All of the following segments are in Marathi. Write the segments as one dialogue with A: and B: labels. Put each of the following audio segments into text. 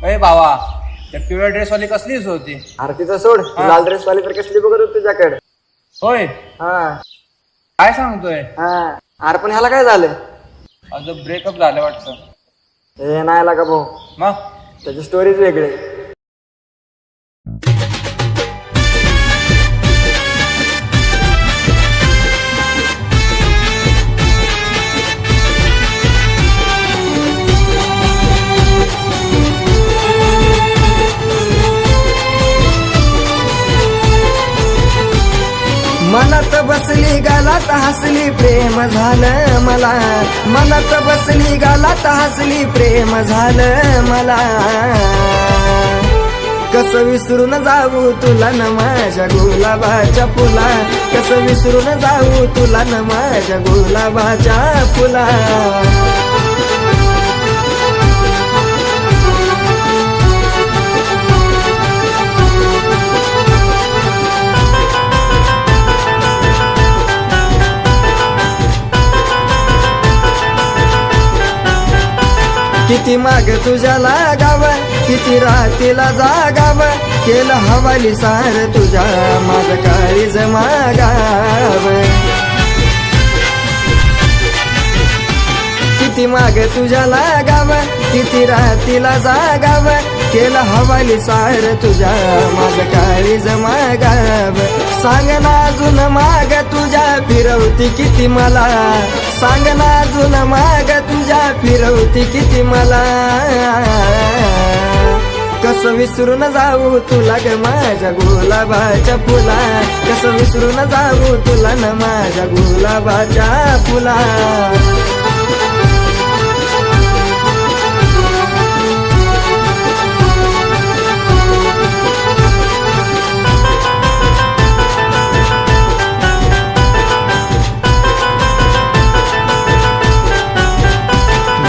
A: अरे बाबा, त्या पिवळ्या ड्रेसवाली कसलीच होती?
B: आरतीचा सोड, ती लाल ड्रेस वाली तर कसली बघत होती तुझ्याकडे.
A: होय,
B: हा
A: काय सांगतोय?
B: हा. अरे पण ह्याला काय झालं?
A: अजून ब्रेकअप झालं वाटतं.
B: हे नाही लागा भाऊ,
A: मग
B: त्याची स्टोरीच वेगळी. मनात बसली गालात हसली प्रेम झालं मला. मनात बसली गालात हसली प्रेम झालं मला. कसं विसरून जाऊ तुला न माझ्या गुलाबाच्या फुला. कसं विसरून जाऊ तुला न माझ्या गुलाबाच्या फुला. किती माग तुझ्या लागाव, किती रातीला जागाव. केलं हवाली सार तुझ्या माझं काळीज मागाव. किती माग तुझ्या लागाव, किती रातीला जागाव. केलं हवाली सार तुझ्या माझं काळीज मागाव. सांग ना अजून माग तुझ्या फिरवती किती मला. सांग ना अजून माग तुझ्या फिरवती किती मला. कसं विसरून जाऊ तुला ग माझ्या गुलाबाच्या फुला. कसं विसरून जाऊ तुला न माझ्या गुलाबाच्या फुला.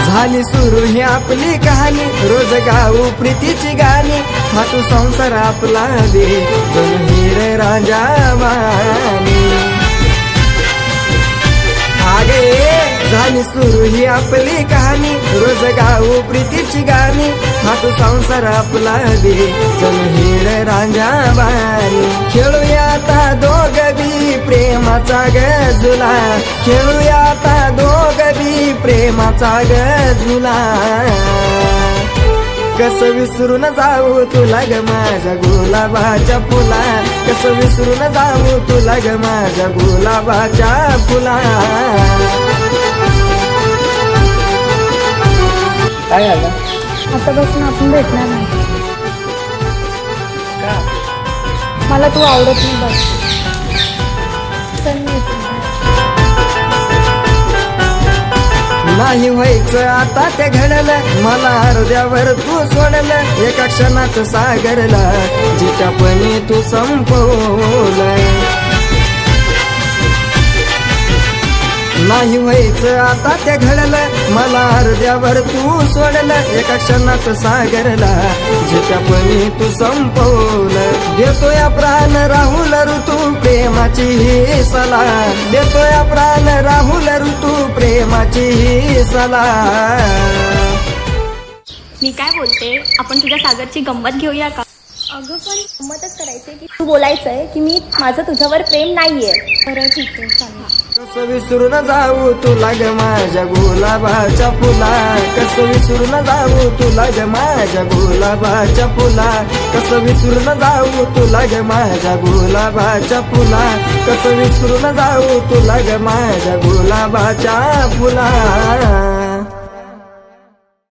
B: झाली सुरू ही आपली कहाणी, रोज गाऊ प्रीतीची गाणी. हा तू संसार आपला दे जणू हिरे राजा वाणी. आगे झाली सुरू ही आपली कहाणी, रोज गाऊ प्रीतीची गाणी. हा तू संसार आपला दे जणू हिरे राजा वाणी. खेळूया आता दोघ बी प्रेमाचा गजुला. खेळूया आता दोघ बी प्रेमाचा गजुला. कसं विसरून जाऊ तुला ग माझ्या गुलाबाच्या फुला. कसं विसरून जाऊ तुला ग माझ्या गुलाबाच्या फुला.
A: काय झालं?
C: आता बसून आपण भेटणार नाही.
A: का?
C: मला तू आवडत नाही बस. चल मी येते.
B: नाही व्हायचं आता ते घडलं, मला हृदयावर तू सोडलं. एका क्षणात सागरला जिच्यापणी तू संपवलं. नाही व्हायचं आता ते घडलं, मला हृदयावर तू सोडलं. एका क्षणात सागरला जिच्यापणी तू संपवलं. देतोय प्राण राहुल ऋतू प्रेमाची ही सला. देतोय प्राण राहुल ऋतू प्रेमाची ही सला.
D: मी काय बोलते, आपण तुझ्या सागरची गंमत घेऊया का?
C: अगं पण गंमतच करायचंय की तू बोलायचंय की मी माझं तुझ्यावर प्रेम नाहीये. बरं ठीक आहे, चालेल.
B: कसं विसरून जाऊ तुला ग माझ्या गुलाबाच्या फुला. कसं विसरून जाऊ तुला ग माझ्या गुलाबाच्या फुला. कसं विसरून जाऊ तुला ग माझ्या गुलाबाच्या फुला. कसं विसरून जाऊ तुला ग माझ्या गुलाबाच्या फुला.